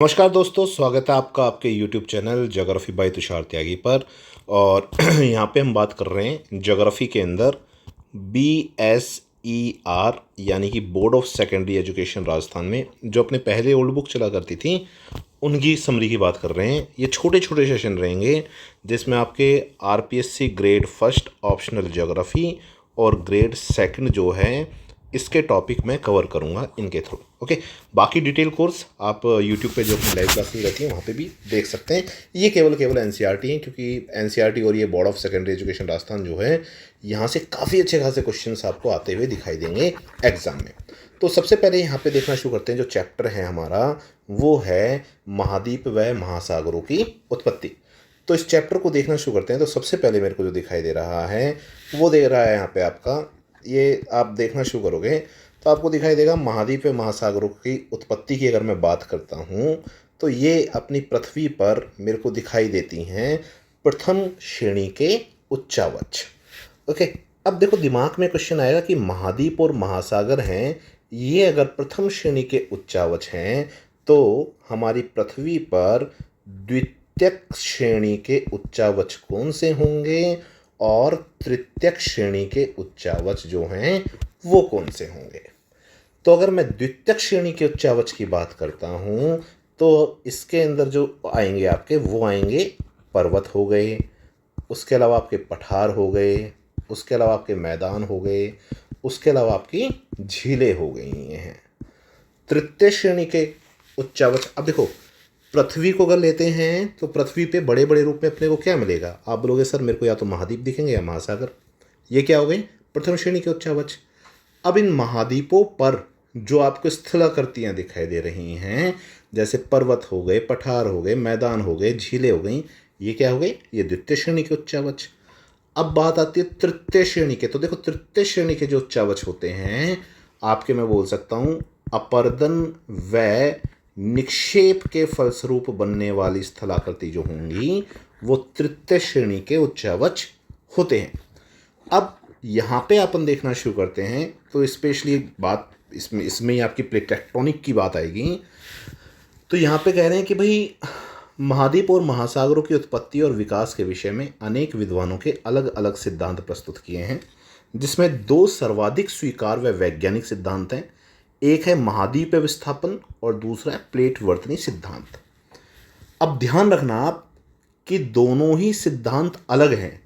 नमस्कार दोस्तों, स्वागत है आपका आपके YouTube channel geography by Tushar Tyagi पर। और यहाँ पे हम बात कर रहे हैं ज्योग्राफी के अंदर BSER यानी कि board of secondary education Rajasthan में जो अपने पहले ओल्ड बुक चला करती थी उनकी समरी की बात कर रहे हैं। ये छोटे छोटे सेशन रहेंगे जिसमें आपके RPSC grade first optional geography और ग्रेड सेकंड जो है इसके टॉपिक मैं कवर करूंगा इनके थ्रू। ओके, बाकी डिटेल कोर्स आप यूट्यूब पे जो अपनी लाइव क्लासेस रहती हैं वहाँ पे भी देख सकते हैं। ये केवल NCERT हैं, क्योंकि NCERT और ये board of secondary education Rajasthan जो है यहाँ से काफ़ी अच्छे खासे क्वेश्चंस आपको आते हुए दिखाई देंगे एग्जाम में। तो सबसे पहले यहाँ पे देखना शुरू करते हैं। जो चैप्टर है हमारा वो है महाद्वीप व महासागरों की उत्पत्ति। तो इस चैप्टर को देखना शुरू करते हैं। तो सबसे पहले मेरे को जो दिखाई दे रहा है वो दे रहा है यहाँ पे आपका, ये आप देखना शुरू करोगे तो आपको दिखाई देगा महाद्वीप व महासागरों की उत्पत्ति की। अगर मैं बात करता हूँ तो ये अपनी पृथ्वी पर मेरे को दिखाई देती हैं प्रथम श्रेणी के उच्चावच। ओके, अब देखो दिमाग में क्वेश्चन आएगा कि महाद्वीप और महासागर हैं, ये अगर प्रथम श्रेणी के उच्चावच हैं तो हमारी पृथ्वी पर द्वितीयक श्रेणी के उच्चावच कौन से होंगे और तृतीयक श्रेणी के उच्चावच जो हैं वो कौन से होंगे। तो अगर मैं द्वितीयक श्रेणी के उच्चावच की बात करता हूँ तो इसके अंदर जो आएंगे आपके वो आएंगे पर्वत हो गए, उसके अलावा आपके पठार हो गए, उसके अलावा आपके मैदान हो गए, उसके अलावा आपकी झीलें हो गई हैं। तृतीय श्रेणी के उच्चावच, अब देखो पृथ्वी को अगर लेते हैं तो पृथ्वी पे बड़े बड़े रूप में अपने को क्या मिलेगा। आप बोलोगे सर मेरे को या तो महाद्वीप दिखेंगे या महासागर। ये क्या हो गए प्रथम श्रेणी के उच्चावच। अब इन महाद्वीपों पर जो आपको स्थलाकृतियाँ दिखाई दे रही हैं जैसे पर्वत हो गए, पठार हो गए, मैदान हो गए, झीलें हो गई, ये क्या हो गए, ये द्वितीय श्रेणी के उच्चावच। अब बात आती है तृतीय श्रेणी के। तो देखो तृतीय श्रेणी के जो उच्चावच होते हैं आपके, मैं बोल सकता हूँ अपर्दन व निक्षेप के फलस्वरूप बनने वाली स्थलाकृति जो होंगी वो तृतीय श्रेणी के उच्चावच होते हैं। अब यहाँ पे अपन देखना शुरू करते हैं तो स्पेशली बात इसमें ही आपकी प्लेट टेक्टोनिक की बात आएगी। तो यहाँ पे कह रहे हैं कि भाई महाद्वीप और महासागरों की उत्पत्ति और विकास के विषय में अनेक विद्वानों के अलग अलग सिद्धांत प्रस्तुत किए हैं, जिसमें दो सर्वाधिक स्वीकार व वैज्ञानिक सिद्धांत हैं। एक है महाद्वीप विस्थापन और दूसरा है प्लेट वर्तनी सिद्धांत। अब ध्यान रखना आप कि दोनों ही सिद्धांत अलग हैं।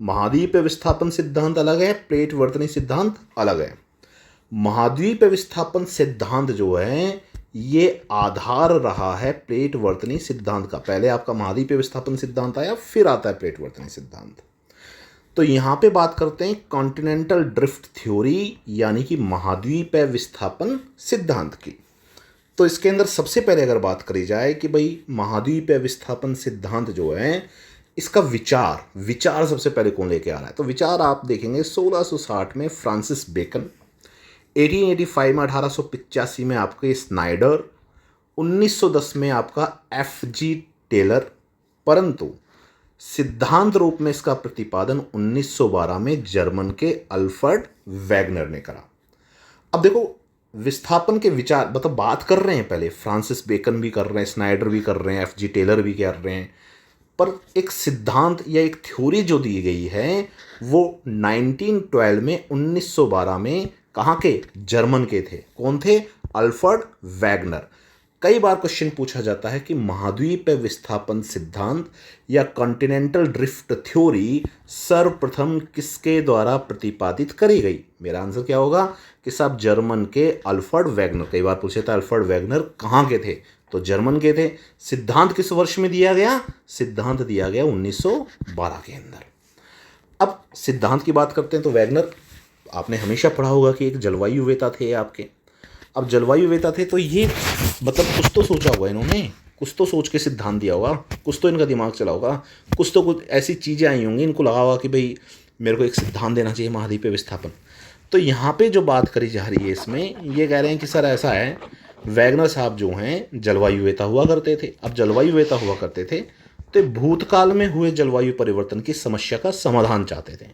महाद्वीप विस्थापन सिद्धांत अलग है, प्लेट वर्तनी सिद्धांत अलग है। महाद्वीप विस्थापन सिद्धांत जो है ये आधार रहा है प्लेट वर्तनी सिद्धांत का। पहले आपका महाद्वीप विस्थापन सिद्धांत आया, फिर आता है प्लेट वर्तनी सिद्धांत। तो यहाँ पे बात करते हैं कॉन्टिनेंटल ड्रिफ्ट थ्योरी यानी कि महाद्वीप विस्थापन सिद्धांत की। तो इसके अंदर सबसे पहले अगर बात करी जाए कि भाई महाद्वीप विस्थापन सिद्धांत जो है इसका विचार सबसे पहले कौन लेके आ रहा है। तो विचार आप देखेंगे 1660 में फ्रांसिस बेकन, 1885 में 1885 में आपके स्नाइडर, 1910 में आपका FG टेलर, परंतु सिद्धांत रूप में इसका प्रतिपादन 1912 में जर्मन के अल्फ्रेड वैगनर ने करा। अब देखो विस्थापन के विचार मतलब बात कर रहे हैं, पहले फ्रांसिस बेकन भी कर रहे हैं, स्नाइडर भी कर रहे हैं, FG टेलर भी कर रहे हैं, पर एक सिद्धांत या एक थ्योरी जो दी गई है वो 1912 में 1912 में कहाँ के, जर्मन के थे। कौन थे, अल्फ्रेड वैगनर। कई बार क्वेश्चन पूछा जाता है कि महाद्वीप विस्थापन सिद्धांत या कॉन्टिनेंटल ड्रिफ्ट थ्योरी सर्वप्रथम किसके द्वारा प्रतिपादित करी गई। मेरा आंसर क्या होगा कि साहब जर्मन के अल्फ्रेड वैगनर। कई बार पूछे था अल्फ्रेड वैगनर कहाँ के थे, तो जर्मन के थे। सिद्धांत किस वर्ष में दिया गया, सिद्धांत दिया गया 1912 के अंदर। अब सिद्धांत की बात करते हैं तो वैगनर आपने हमेशा पढ़ा होगा कि एक जलवायु वेता थे आपके। अब जलवायु वेता थे तो ये मतलब कुछ तो सोचा होगा इन्होंने, कुछ तो सोच के सिद्धांत दिया होगा, कुछ तो इनका दिमाग चला होगा, कुछ तो कुछ ऐसी चीज़ें आई होंगी, इनको लगा होगा कि भाई मेरे को एक सिद्धांत देना चाहिए महाद्वीप विस्थापन। तो यहाँ पे जो बात करी जा रही है इसमें ये कह रहे हैं कि सर ऐसा है, वैगनर साहब जो हैं जलवायु वेता हुआ करते थे। अब जलवायु वेता हुआ करते थे तो भूतकाल में हुए जलवायु परिवर्तन की समस्या का समाधान चाहते थे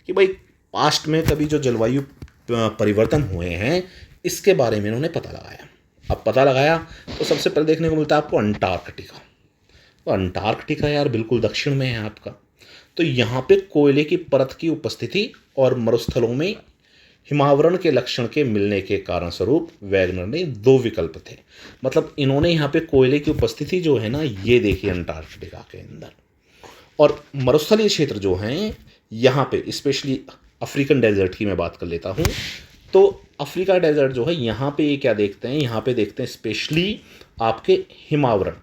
कि भाई पास्ट में कभी जो जलवायु परिवर्तन हुए हैं इसके बारे में इन्होंने पता लगाया। अब पता लगाया तो सबसे पहले देखने को मिलता है आपको अंटार्कटिका। तो अंटार्कटिका यार बिल्कुल दक्षिण में है आपका। तो यहाँ पे कोयले की परत की उपस्थिति और मरुस्थलों में हिमावरण के लक्षण के मिलने के कारण स्वरूप वैगनर ने दो विकल्प थे। मतलब इन्होंने यहाँ पे कोयले की उपस्थिति जो है ना ये देखी अंटार्कटिका के अंदर, और मरुस्थलीय क्षेत्र जो हैं यहाँ पे स्पेशली अफ्रीकन डेजर्ट की मैं बात कर लेता हूँ। तो अफ्रीका डेजर्ट जो है यहाँ पे ये क्या देखते हैं, यहाँ पे देखते हैं स्पेशली आपके हिमावरण।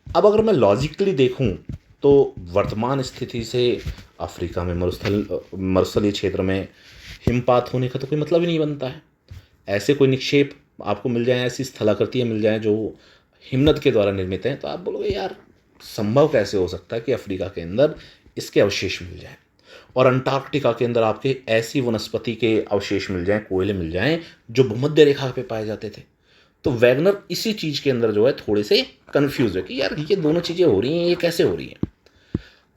अब अगर मैं लॉजिकली देखूँ तो वर्तमान स्थिति से अफ्रीका में मरुस्थलीय क्षेत्र में हिमपात होने का तो कोई मतलब ही नहीं बनता है। ऐसे कोई निक्षेप आपको मिल जाए, ऐसी स्थलाकृतियाँ मिल जाएँ जो हिमनद के द्वारा निर्मित हैं, तो आप बोलोगे यार संभव कैसे हो सकता है कि अफ्रीका के अंदर इसके अवशेष मिल जाएं, और अंटार्कटिका के अंदर आपके ऐसी वनस्पति के अवशेष मिल जाएं, कोयले मिल जाएं जो भूमध्य रेखा पे पाए जाते थे। तो वैगनर इसी चीज़ के अंदर जो है थोड़े से कन्फ्यूज है कि यार ये दोनों चीज़ें हो रही हैं, ये कैसे हो रही हैं।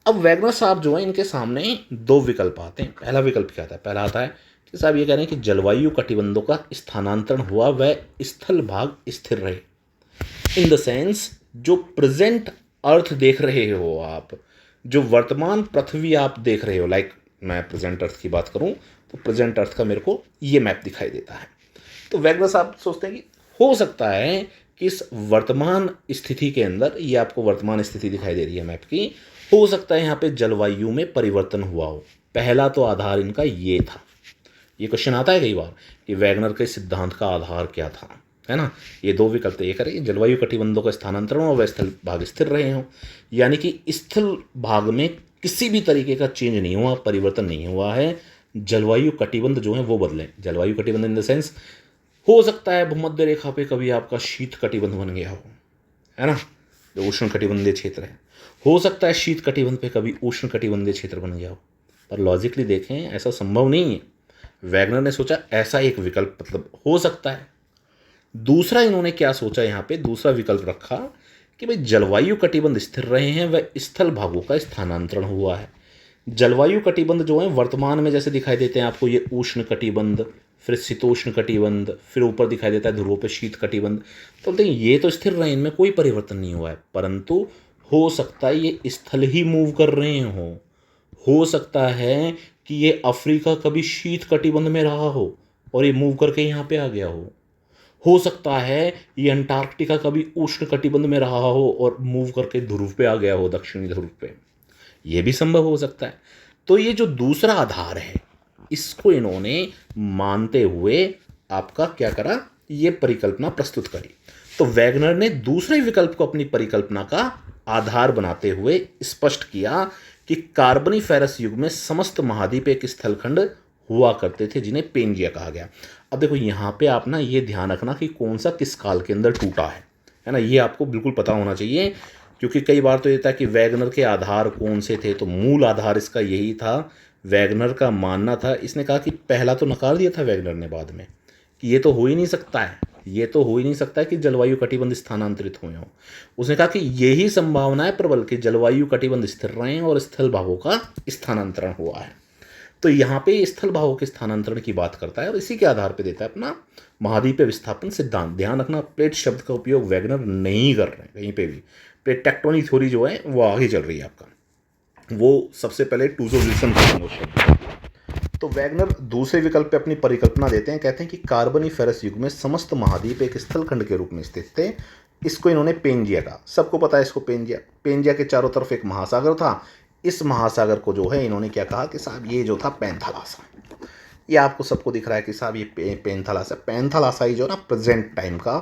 अब वैगनर साहब जो है इनके सामने दो विकल्प आते हैं। पहला विकल्प क्या आता है, पहला आता है कि साहब ये कह रहे हैं कि जलवायु कटिबंधों का स्थानांतरण हुआ, वह स्थल भाग स्थिर रहे। इन द सेंस जो प्रेजेंट अर्थ देख रहे हो आप, जो वर्तमान पृथ्वी आप देख रहे हो, लाइक मैं प्रेजेंट अर्थ की बात करूं तो प्रेजेंट अर्थ का मेरे को ये मैप दिखाई देता है। तो वैगनर साहब सोचते हैं कि हो सकता है कि इस वर्तमान स्थिति के अंदर, ये आपको वर्तमान स्थिति दिखाई दे रही है मैप की, हो सकता है यहाँ पे जलवायु में परिवर्तन हुआ हो। पहला तो आधार इनका ये था। ये क्वेश्चन आता है कई बार कि वैगनर के सिद्धांत का आधार क्या था, है ना। ये दो विकल्प ये करें, जलवायु कटिबंधों का स्थानांतरण और वह स्थल भाग स्थिर रहे हों, यानी कि स्थल भाग में किसी भी तरीके का चेंज नहीं हुआ, परिवर्तन नहीं हुआ है, जलवायु कटिबंध जो है वो बदले। जलवायु कटिबंध इन द सेंस हो सकता है भूमध्य रेखा पे कभी आपका शीत कटिबंध बन गया हो, है ना, जो उष्ण कटिबंधीय क्षेत्र है। हो सकता है शीत कटिबंध पे कभी उष्ण कटिबंधीय क्षेत्र बन गया हो, पर लॉजिकली देखें ऐसा संभव नहीं है। वैगनर ने सोचा ऐसा एक विकल्प मतलब हो सकता है। दूसरा इन्होंने क्या सोचा, यहाँ पे दूसरा विकल्प रखा कि भाई जलवायु कटिबंध स्थिर रहे हैं, वह स्थल भागों का स्थानांतरण हुआ है। जलवायु कटिबंध जो है वर्तमान में जैसे दिखाई देते हैं आपको, ये उष्ण कटिबंध, फिर शीतोष्ण कटिबंध, फिर ऊपर दिखाई देता है ध्रुवों पे शीत कटिबंध। तो बोलते हैं ये तो स्थिर रहे, इनमें कोई परिवर्तन नहीं हुआ है, परंतु हो सकता है ये स्थल ही मूव कर रहे हों। हो सकता है कि ये अफ्रीका कभी शीत कटिबंध में रहा हो और ये मूव करके यहाँ पे आ गया हो सकता है ये अंटार्कटिका कभी उष्ण कटिबंध में रहा हो और मूव करके ध्रुव पे आ गया हो, दक्षिणी ध्रुव पे। ये भी संभव हो सकता है। तो ये जो दूसरा आधार है इसको इन्होंने मानते हुए आपका क्या करा, ये परिकल्पना प्रस्तुत करी। तो वैगनर ने दूसरे विकल्प को अपनी परिकल्पना का आधार बनाते हुए स्पष्ट किया कि कार्बनीफेरस युग में समस्त महाद्वीप एक स्थलखंड हुआ करते थे जिन्हें पेंजिया कहा गया। अब देखो यहाँ पे आप ना ये ध्यान रखना कि कौन सा किस काल के अंदर टूटा है ना, ये आपको बिल्कुल पता होना चाहिए, क्योंकि कई बार तो ये था कि वैगनर के आधार कौन से थे। तो मूल आधार इसका यही था, वैगनर का मानना था, इसने कहा कि पहला तो नकार दिया था वैगनर ने बाद में कि ये तो हो ही नहीं सकता है, ये तो हो ही नहीं सकता है कि जलवायु कटिबंध स्थानांतरित हुए हों। उसने कहा कि यही संभावना है प्रबल कि जलवायु कटिबंध स्थिर रहे हैं और स्थल भागों का स्थानांतरण हुआ है। तो यहाँ पे स्थल भागों के स्थानांतरण की बात करता है और इसी के आधार पे देता है अपना महाद्वीपीय विस्थापन सिद्धांत। ध्यान रखना प्लेट शब्द का उपयोग वैगनर नहीं कर रहे हैं कहीं पे भी। प्लेट टेक्टोनिक थ्योरी जो है वो आगे चल रही है आपका, वो सबसे पहले टूजो विल्सन करेंगे उस शब्द। तो वैगनर दूसरे विकल्प पे अपनी परिकल्पना देते हैं, कहते हैं कि कार्बनीफेरस युग में समस्त महाद्वीप एक स्थलखंड के रूप में स्थित थे। इसको इन्होंने पेंजिया कहा, सबको पता है इसको पेंजिया। पेंजिया के चारों तरफ एक महासागर था। इस महासागर को जो है इन्होंने क्या कहा कि साहब ये जो था पैंथालासा। ये आपको सबको दिख रहा है कि साहब ये पैंथालासा। पैंथालासा ही जो ना प्रेजेंट टाइम का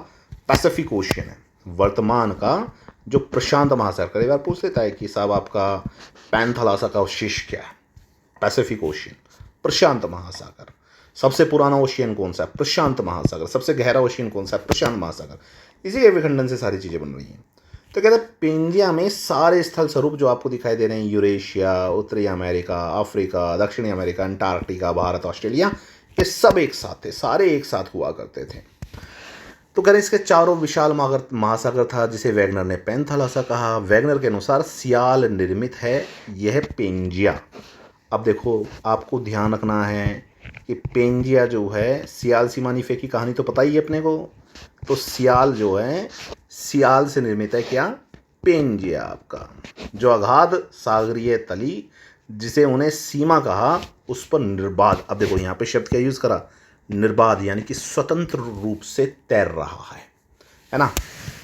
पैसिफिक ओशियन है, वर्तमान का जो प्रशांत महासागर। कई बार पूछ लेता है कि साहब आपका पैंथालासा का अवशेष क्या है, पैसिफिक ओशियन, प्रशांत महासागर। सबसे पुराना ओशियन कौन सा है, प्रशांत महासागर। सबसे गहरा ओशियन कौन सा है, प्रशांत महासागर। इसी के विखंडन से सारी चीज़ें बन रही हैं। तो कहते हैं पेंजिया में सारे स्थल स्वरूप जो आपको दिखाई दे रहे हैं, यूरेशिया, उत्तरी अमेरिका, अफ्रीका, दक्षिणी अमेरिका, अंटार्कटिका, भारत, ऑस्ट्रेलिया, ये सब एक साथ थे, सारे एक साथ हुआ करते थे। तो कह रहे इसके चारों विशाल महासागर था जिसे वैगनर ने पैंथालासा कहा। वैगनर के अनुसार सियाल निर्मित है यह पेंजिया। अब देखो आपको ध्यान रखना है कि पेंजिया जो है, सियाल सीमानीफे की कहानी तो पता ही है अपने को, तो सियाल जो है, सियाल से निर्मित है क्या? पेंजिया आपका। जो अगाध सागरीय तली, जिसे उन्हें सीमा कहा, उस पर निर्बाध, अब देखो यहाँ पे शब्द क्या यूज़ करा? निर्बाध, यानी कि स्वतंत्र रूप से तैर रहा है ना।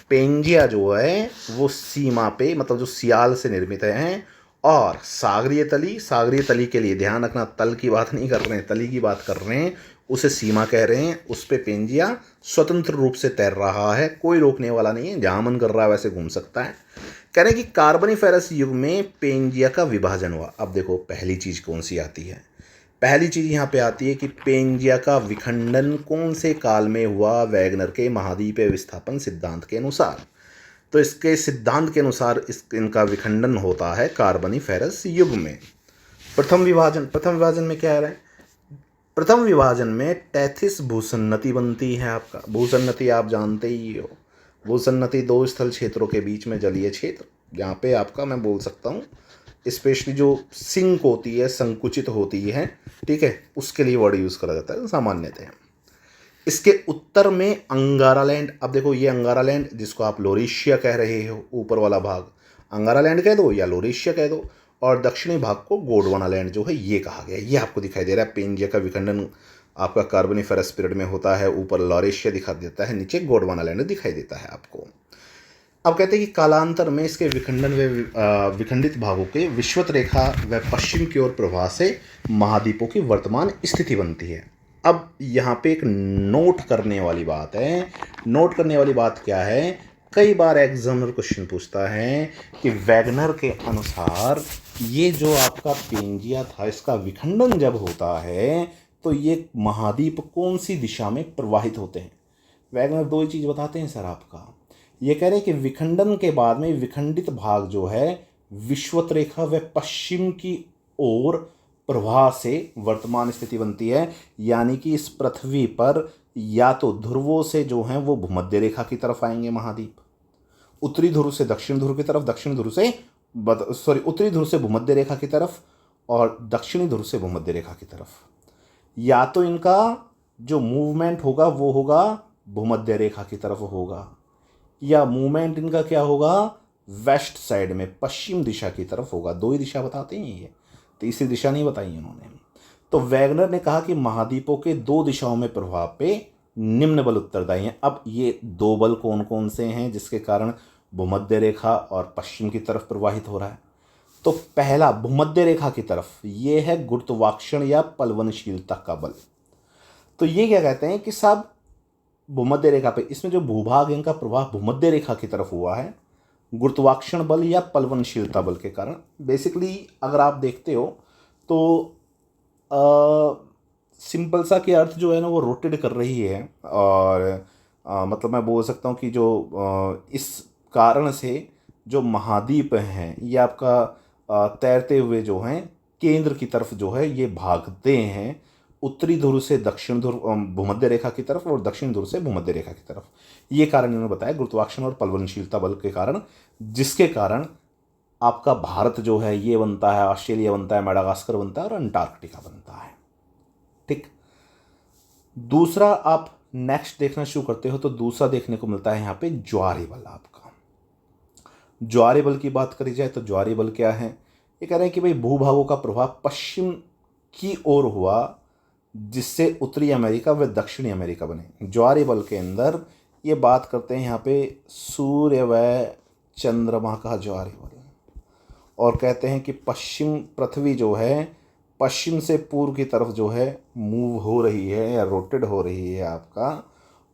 पेंजिया जो है वो सीमा पे, मतलब जो सियाल से निर्मित है। और सागरीय तली, सागरीय तली के लिए ध्यान रखना, तल की बात नहीं कर रहे हैं, तली की बात कर रहे हैं, उसे सीमा कह रहे हैं। उस पे पेंजिया स्वतंत्र रूप से तैर रहा है, कोई रोकने वाला नहीं है, जहाँ मन कर रहा है वैसे घूम सकता है। कह रहे हैं कि कार्बोनिफेरस युग में पेंजिया का विभाजन हुआ। अब देखो पहली चीज़ कौन सी आती है? पहली चीज़ यहाँ पे आती है कि पेंजिया का विखंडन कौन से काल में हुआ? वैगनर के महाद्वीपीय विस्थापन सिद्धांत के अनुसार। तो इसके सिद्धांत के अनुसार इनका विखंडन होता है कार्बोनिफेरस युग में। प्रथम विभाजन में क्या है? प्रथम विभाजन में टैथिस भूसन्नति बनती है आपका। भूसन्नति आप जानते ही हो, भूसन्नति दो स्थल क्षेत्रों के बीच में जलीय क्षेत्र, जहाँ पे आपका मैं बोल सकता हूँ स्पेशली जो सिंक होती है, संकुचित होती है, ठीक है, उसके लिए वर्ड यूज़ करा जाता है सामान्यतः। इसके उत्तर में अंगारा लैंड। अब देखो ये अंगारा लैंड, जिसको आप लोरेशिया कह रहे हो, ऊपर वाला भाग अंगारा लैंड कह दो या लोरेशिया कह दो, और दक्षिणी भाग को गोंडवाना लैंड जो है ये कहा गया। ये आपको दिखाई दे रहा है, पेंजिया का विखंडन आपका कार्बोनिफेरस पीरियड में होता है। ऊपर लोरेशिया दिखा देता है, नीचे गोंडवाना लैंड दिखाई देता है आपको। अब कहते हैं कि कालांतर में इसके विखंडन व विखंडित भागों के विषुवत रेखा व पश्चिम की ओर प्रवाह से महाद्वीपों की वर्तमान स्थिति बनती है। अब यहाँ पे एक नोट करने वाली बात है। नोट करने वाली बात क्या है? कई बार एग्जामिनर क्वेश्चन पूछता है कि वैगनर के अनुसार ये जो आपका पेंजिया था, इसका विखंडन जब होता है तो ये महाद्वीप कौन सी दिशा में प्रवाहित होते हैं? वैगनर दो ही चीज़ बताते हैं सर आपका। ये कह रहे हैं कि विखंडन के बाद में विखंडित भाग जो है विषुवत रेखा व पश्चिम की ओर प्रवाह से वर्तमान स्थिति बनती है। यानी कि इस पृथ्वी पर या तो ध्रुवों से जो हैं वो भूमध्य रेखा की तरफ आएंगे महाद्वीप, उत्तरी ध्रुव से दक्षिण ध्रुव की तरफ, दक्षिण ध्रुव से उत्तरी ध्रुव से भूमध्य रेखा की तरफ, और दक्षिणी ध्रुव से भूमध्य रेखा की तरफ। या तो इनका जो मूवमेंट होगा वो होगा भूमध्य रेखा की तरफ होगा, या मूवमेंट इनका क्या होगा? वेस्ट साइड में, पश्चिम दिशा की तरफ होगा। दो ही दिशा बताते हैं ये, तीसरी दिशा नहीं बताई इन्होंने। तो वैगनर ने कहा कि महाद्वीपों के दो दिशाओं में प्रभाव पे निम्न बल उत्तरदायी हैं। अब ये दो बल कौन कौन से हैं जिसके कारण भूमध्य रेखा और पश्चिम की तरफ प्रवाहित हो रहा है? तो पहला भूमध्य रेखा की तरफ ये है गुरुत्वाकर्षण या पलवनशीलता का बल। तो ये क्या कहते हैं कि साहब भूमध्य रेखा पे, इसमें जो भूभाग है इनका प्रभाव भूमध्य रेखा की तरफ हुआ है गुरुत्वाकर्षण बल या पलवनशीलता बल के कारण। बेसिकली अगर आप देखते हो तो सिंपल सा के अर्थ जो है ना वो रोटेट कर रही है, और मतलब मैं बोल सकता हूँ कि जो इस कारण से जो महाद्वीप हैं ये आपका तैरते हुए जो हैं केंद्र की तरफ जो है ये भागते हैं, उत्तरी ध्रुव से दक्षिण ध्रुव भूमध्य रेखा की तरफ और दक्षिण ध्रुव से भूमध्य रेखा की तरफ। ये कारण इन्होंने बताया गुरुत्वाकर्षण और पलवनशीलता बल के कारण, जिसके कारण आपका भारत जो है ये बनता है, ऑस्ट्रेलिया बनता है, मेडागास्कर बनता है और अंटार्कटिका बनता है। ठीक। दूसरा आप नेक्स्ट देखना शुरू करते हो तो दूसरा देखने को मिलता है यहाँ पे ज्वारीय बल। आपका ज्वारीय बल की बात करी जाए तो ज्वारीय बल क्या है? ये कह रहे हैं कि भाई भूभागों का प्रभाव पश्चिम की ओर हुआ जिससे उत्तरी अमेरिका व दक्षिणी अमेरिका बने। ज्वारीय बल के अंदर ये बात करते हैं यहाँ पे सूर्य व चंद्रमा का ज्वारीय बल, और कहते हैं कि पश्चिम पृथ्वी जो है पश्चिम से पूर्व की तरफ जो है मूव हो रही है या रोटेट हो रही है आपका,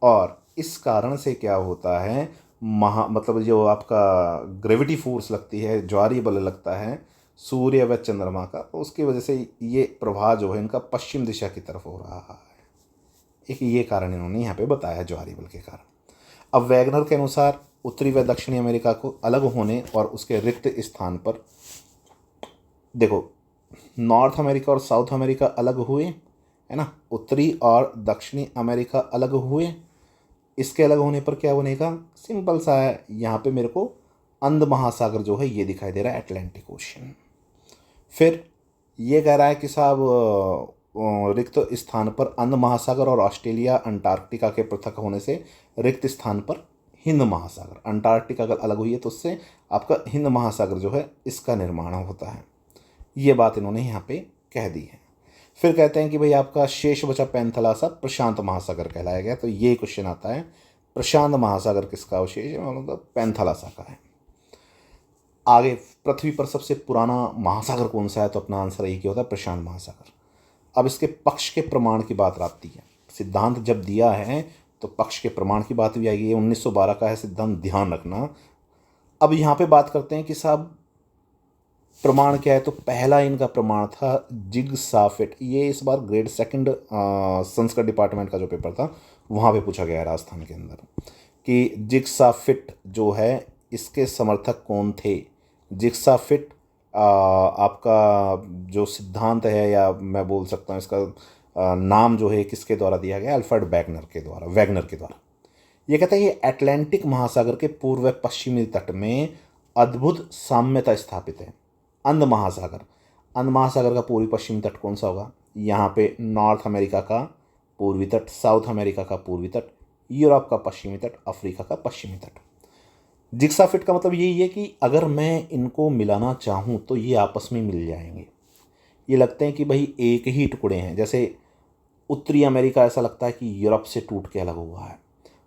और इस कारण से क्या होता है मतलब जो आपका ग्रेविटी फोर्स लगती है, ज्वारीय बल लगता है सूर्य व चंद्रमा का, तो उसकी वजह से ये प्रभाव जो है इनका पश्चिम दिशा की तरफ हो रहा है। एक ये कारण इन्होंने यहाँ पे बताया ज्वारीय बल के कारण। अब वैगनर के अनुसार उत्तरी व दक्षिणी अमेरिका को अलग होने और उसके रिक्त स्थान पर, देखो नॉर्थ अमेरिका और साउथ अमेरिका अलग हुए है ना, उत्तरी और दक्षिणी अमेरिका अलग हुए। इसके अलग होने पर क्या बनेगा? सिंपल सा है, यहाँ पे मेरे को अंध महासागर जो है ये दिखाई दे रहा है, अटलांटिक ओशन। फिर ये कह रहा है कि साहब रिक्त स्थान पर अंध महासागर और ऑस्ट्रेलिया अंटार्कटिका के पृथक होने से रिक्त स्थान पर हिंद महासागर, अंटार्कटिका अगर अलग हुई है तो उससे आपका हिंद महासागर जो है इसका निर्माण होता है। ये बात इन्होंने यहाँ पे कह दी है। फिर कहते हैं कि भाई आपका शेष बचा पैंथलासा प्रशांत महासागर कहलाया गया। तो ये क्वेश्चन आता है प्रशांत महासागर किसका अवशेष है, मतलब पैंथलासा का है। आगे पृथ्वी पर सबसे पुराना महासागर कौन सा है, तो अपना आंसर यही क्या होता है, प्रशांत महासागर। अब इसके पक्ष के प्रमाण की बात आती है। सिद्धांत जब दिया है तो पक्ष के प्रमाण की बात भी आएगी। 1912 का है सिद्धांत, ध्यान रखना। अब यहाँ पे बात करते हैं कि साहब प्रमाण क्या है, तो पहला इनका प्रमाण था जिग्साफिट। ये इस बार ग्रेड सेकंड संस्कृत डिपार्टमेंट का जो पेपर था वहाँ पे पूछा गया है राजस्थान के अंदर, कि जिग्साफिट जो है इसके समर्थक कौन थे। जिग्साफिट आपका जो सिद्धांत है, या मैं बोल सकता हूँ इसका नाम जो है किसके द्वारा दिया गया, अल्फ्रेड वैगनर के द्वारा। ये कहता है ये अटलांटिक महासागर के पूर्व पश्चिमी तट में अद्भुत साम्यता स्थापित है। अंध महासागर का पूर्वी पश्चिमी तट कौन सा होगा, यहाँ पे नॉर्थ अमेरिका का पूर्वी तट, साउथ अमेरिका का पूर्वी तट, यूरोप का पश्चिमी तट, अफ्रीका का पश्चिमी तट। जिग्साफिट का मतलब यही है कि अगर मैं इनको मिलाना चाहूँ तो ये आपस में मिल जाएंगे। ये लगते हैं कि भाई एक ही टुकड़े हैं। जैसे उत्तरी अमेरिका ऐसा लगता है कि यूरोप से टूट के अलग हुआ है,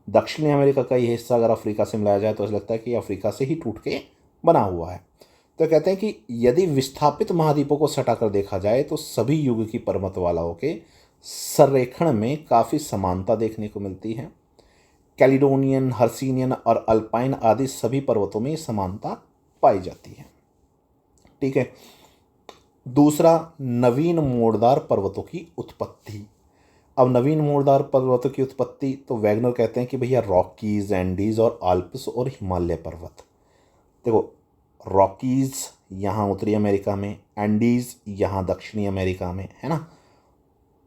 दक्षिणी अमेरिका का ये हिस्सा अगर अफ्रीका से मिलाया जाए तो ऐसा लगता है कि अफ्रीका से ही टूट के बना हुआ है। तो कहते हैं कि यदि विस्थापित महाद्वीपों को सटाकर देखा जाए तो सभी युग की पर्वतमालाओं के संरेखण में काफ़ी समानता देखने को मिलती है। कैलिडोनियन, हर्सिनियन और अल्पाइन आदि सभी पर्वतों में समानता पाई जाती है। ठीक है। दूसरा, नवीन मोड़दार पर्वतों की उत्पत्ति। अब नवीन मोड़दार पर्वतों की उत्पत्ति, तो वैगनर कहते हैं कि भैया रॉकीज, एंडीज और आल्प्स और हिमालय पर्वत। देखो रॉकीज यहाँ उत्तरी अमेरिका में, एंडीज यहाँ दक्षिणी अमेरिका में, है ना,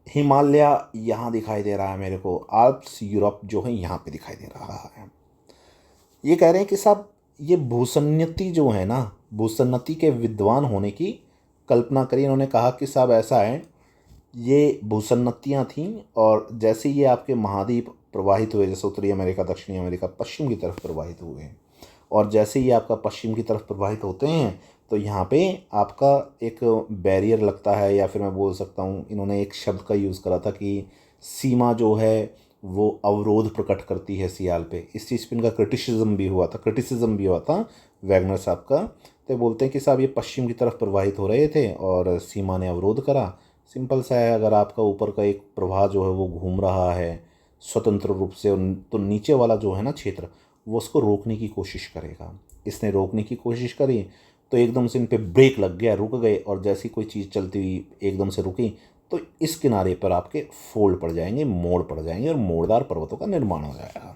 हिमालय यहाँ दिखाई दे रहा है मेरे को, आल्प्स यूरोप जो है यहाँ पे दिखाई दे रहा है। ये कह रहे हैं कि साहब ये भूसन्नति जो है ना, भूसन्नति के विद्वान होने की कल्पना करी। इन्होंने कहा कि साहब ऐसा है, ये भूसन्नतियाँ थीं और जैसे ये आपके महाद्वीप प्रवाहित हुए, जैसे उत्तरी अमेरिका, दक्षिणी अमेरिका पश्चिम की तरफ प्रवाहित हुए, और जैसे ही आपका पश्चिम की तरफ प्रवाहित होते हैं तो यहाँ पे आपका एक बैरियर लगता है, या फिर मैं बोल सकता हूँ, इन्होंने एक शब्द का यूज़ करा था कि सीमा जो है वो अवरोध प्रकट करती है सियाल पे। इस चीज़ पे इनका क्रिटिसिज्म भी हुआ था वैगनर साहब का। तो बोलते हैं कि साहब ये पश्चिम की तरफ प्रवाहित हो रहे थे और सीमा ने अवरोध करा। सिंपल सा है, अगर आपका ऊपर का एक प्रवाह जो है वो घूम रहा है स्वतंत्र रूप से, तो नीचे वाला जो है ना क्षेत्र वो उसको रोकने की कोशिश करेगा। इसने रोकने की कोशिश करी तो एकदम से इन पे ब्रेक लग गया, रुक गए, और जैसी कोई चीज़ चलती हुई एकदम से रुकी तो इस किनारे पर आपके फोल्ड पड़ जाएंगे, मोड़ पड़ जाएंगे और मोड़दार पर्वतों का निर्माण हो जाएगा।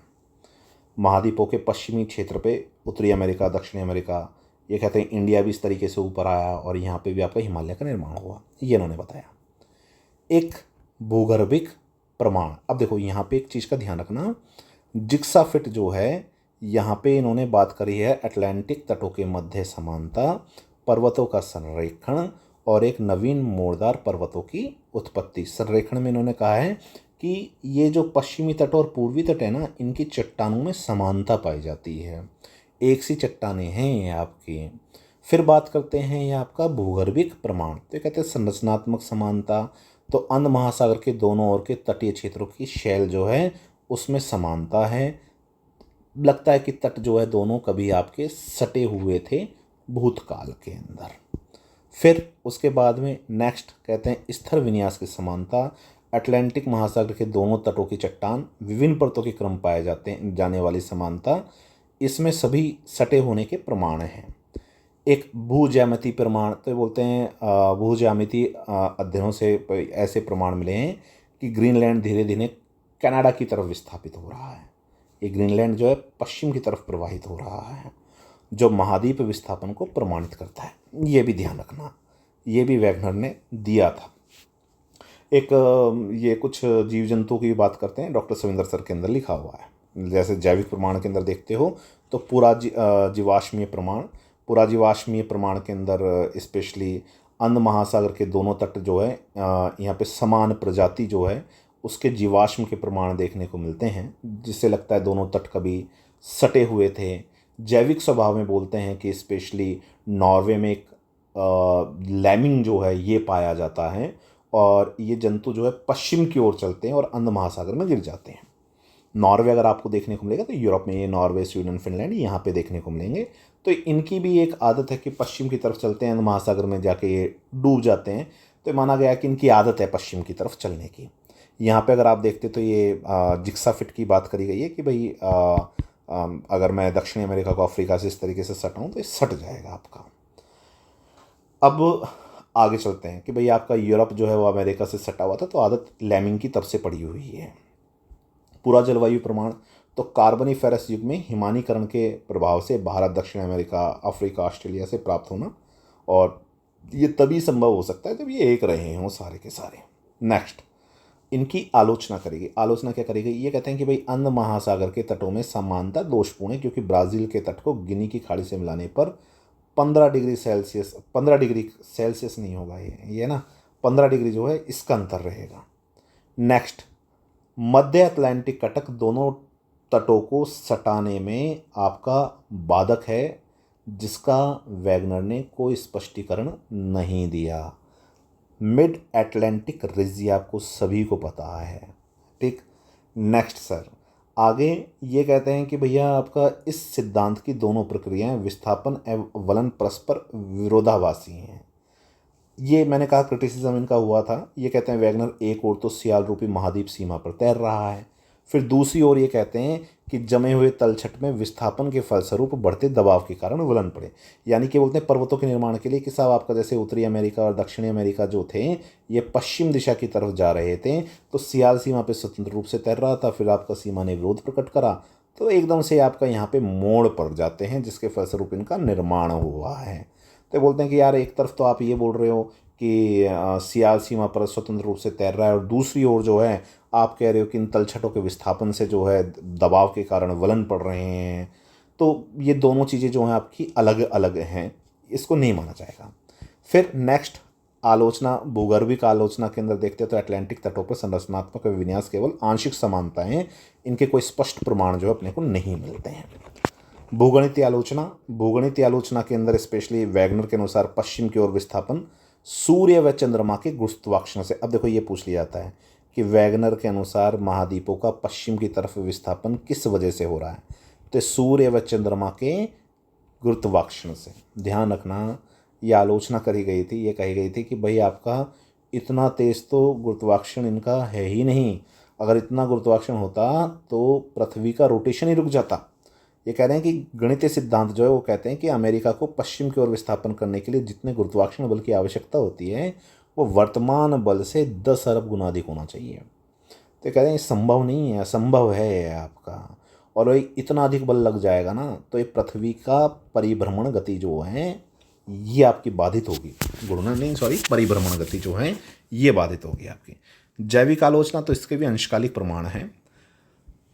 महाद्वीपों के पश्चिमी क्षेत्र पे उत्तरी अमेरिका, दक्षिणी अमेरिका, ये कहते हैं इंडिया भी इस तरीके से ऊपर आया और यहाँ पे भी आपका हिमालय का निर्माण हुआ, ये इन्होंने बताया। एक भूगर्भिक प्रमाण। अब देखो यहाँ पे एक चीज़ का ध्यान रखना, जिग्साफिट जो है यहाँ पे इन्होंने बात करी है अटलांटिक तटों के मध्य समानता, पर्वतों का संरेखण और एक नवीन मोड़दार पर्वतों की उत्पत्ति। संरेखण में इन्होंने कहा है कि ये जो पश्चिमी तट और पूर्वी तट है ना, इनकी चट्टानों में समानता पाई जाती है, एक सी चट्टानें हैं ये आपकी। फिर बात करते हैं ये आपका भूगर्भिक प्रमाण। तो कहते हैं संरचनात्मक समानता, तो अंध महासागर के दोनों ओर के तटीय क्षेत्रों की शैल जो है उसमें समानता है। लगता है कि तट जो है दोनों कभी आपके सटे हुए थे भूतकाल के अंदर। फिर उसके बाद में नेक्स्ट कहते हैं स्थिर विन्यास की समानता। अटलांटिक महासागर के दोनों तटों की चट्टान विभिन्न परतों के क्रम पाए जाने वाली समानता, इसमें सभी सटे होने के प्रमाण हैं। एक भू ज्यामिति प्रमाण, तो बोलते हैं भू ज्यामिति अध्ययनों से ऐसे प्रमाण मिले हैं कि ग्रीनलैंड धीरे धीरे कनाडा की तरफ विस्थापित हो रहा है। ये ग्रीनलैंड जो है पश्चिम की तरफ प्रवाहित हो रहा है, जो महाद्वीप विस्थापन को प्रमाणित करता है। ये भी ध्यान रखना, ये भी वैगनर ने दिया था। एक ये कुछ जीव जंतुओं की बात करते हैं, डॉक्टर सविंदर सर के अंदर लिखा हुआ है। जैसे जैविक प्रमाण के अंदर देखते हो तो जीवाश्मीय प्रमाण के अंदर स्पेशली अंध महासागर के दोनों तट जो है यहाँ पे समान प्रजाति जो है उसके जीवाश्म के प्रमाण देखने को मिलते हैं, जिससे लगता है दोनों तट कभी सटे हुए थे। जैविक स्वभाव में बोलते हैं कि स्पेशली नॉर्वे में एक लैमिंग जो है ये पाया जाता है, और ये जंतु जो है पश्चिम की ओर चलते हैं और अंध महासागर में गिर जाते हैं। नॉर्वे अगर आपको देखने को मिलेगा तो यूरोप में ये नॉर्वे, स्वीडन, फिनलैंड यहाँ पे देखने को मिलेंगे। तो इनकी भी एक आदत है कि पश्चिम की तरफ चलते हैं, अंध महासागर में जाके ये डूब जाते हैं। तो माना गया कि इनकी आदत है पश्चिम की तरफ चलने की। यहाँ पे अगर आप देखते तो ये जिक्सा फिट की बात करी गई है कि भाई अगर मैं दक्षिणी अमेरिका को अफ्रीका से इस तरीके से सटाऊँ तो ये सट जाएगा आपका। अब आगे चलते हैं कि भाई आपका यूरोप जो है वो अमेरिका से सटा हुआ था, तो आदत लैमिंग की तब से पड़ी हुई है। पूरा जलवायु प्रमाण तो कार्बोनिफेरस युग में हिमानीकरण के प्रभाव से भारत, दक्षिण अमेरिका, अफ्रीका, ऑस्ट्रेलिया से प्राप्त होना, और ये तभी संभव हो सकता है जब ये एक रहे हों सारे के सारे। नेक्स्ट, इनकी आलोचना करेगी। आलोचना क्या करेगी? ये कहते हैं कि भाई अंध महासागर के तटों में समानता दोषपूर्ण है, क्योंकि ब्राज़ील के तट को गिनी की खाड़ी से मिलाने पर 15 डिग्री सेल्सियस नहीं होगा ये ना 15 डिग्री जो है इसका अंतर रहेगा। नेक्स्ट, मध्य अटलांटिक कटक दोनों तटों को सटाने में आपका बाधक है, जिसका वैगनर ने कोई स्पष्टीकरण नहीं दिया। मिड अटलांटिक रिज ये आपको सभी को पता है, ठीक। नेक्स्ट सर, आगे ये कहते हैं कि भैया आपका इस सिद्धांत की दोनों प्रक्रियाएं विस्थापन एवं वलन परस्पर विरोधाभासी हैं। ये मैंने कहा क्रिटिसिज्म इनका हुआ था। ये कहते हैं वैगनर एक ओर तो सियाल रूपी महाद्वीप सीमा पर तैर रहा है, फिर दूसरी ओर ये कहते हैं कि जमे हुए तलछट में विस्थापन के फलस्वरूप बढ़ते दबाव के कारण वलन पड़े। यानी कि बोलते हैं पर्वतों के निर्माण के लिए कि साहब आपका जैसे उत्तरी अमेरिका और दक्षिणी अमेरिका जो थे ये पश्चिम दिशा की तरफ जा रहे थे, तो सियाल सीमा पे स्वतंत्र रूप से तैर रहा था, फिर आपका सीमा ने विरोध प्रकट करा, तो एकदम से आपका यहाँ पे मोड़ पड़ जाते हैं, जिसके फलस्वरूप इनका निर्माण हुआ है। तो बोलते हैं कि यार एक तरफ तो आप ये बोल रहे हो कि सियाल सीमा पर स्वतंत्र रूप से तैर रहा है, और दूसरी ओर जो है आप कह रहे हो कि इन तलछटों के विस्थापन से जो है दबाव के कारण वलन पड़ रहे हैं। तो ये दोनों चीज़ें जो हैं आपकी अलग अलग हैं, इसको नहीं माना जाएगा। फिर नेक्स्ट आलोचना, भूगर्भिक आलोचना के अंदर देखते हैं तो अटलांटिक तटों पर संरचनात्मक विन्यास केवल आंशिक समानताएं, इनके कोई स्पष्ट प्रमाण जो अपने को नहीं मिलते हैं। भूगणितीय आलोचना, भूगणितीय आलोचना के अंदर स्पेशली वैगनर के अनुसार पश्चिम की ओर विस्थापन सूर्य व चंद्रमा के गुरुत्वाकर्षण से। अब देखो ये पूछ लिया जाता है कि वैगनर के अनुसार महाद्वीपों का पश्चिम की तरफ विस्थापन किस वजह से हो रहा है, तो सूर्य व चंद्रमा के गुरुत्वाकर्षण से। ध्यान रखना, ये आलोचना करी गई थी, ये कही गई थी कि भाई आपका इतना तेज़ तो गुरुत्वाकर्षण इनका है ही नहीं, अगर इतना गुरुत्वाकर्षण होता तो पृथ्वी का रोटेशन ही रुक जाता। ये कह रहे हैं कि गणितीय सिद्धांत जो है वो कहते हैं कि अमेरिका को पश्चिम की ओर विस्थापन करने के लिए जितने गुरुत्वाकर्षण बल की आवश्यकता होती है वो वर्तमान बल से 10 अरब गुना अधिक होना चाहिए। तो कह रहे हैं संभव नहीं है, असंभव है आपका, और वही इतना अधिक बल लग जाएगा ना तो ये पृथ्वी का परिभ्रमण गति जो है ये आपकी बाधित होगी। घूर्णन नहीं, सॉरी, परिभ्रमण गति जो है ये बाधित होगी आपकी। जैविक आलोचना तो इसके भी अंशकालिक प्रमाण हैं।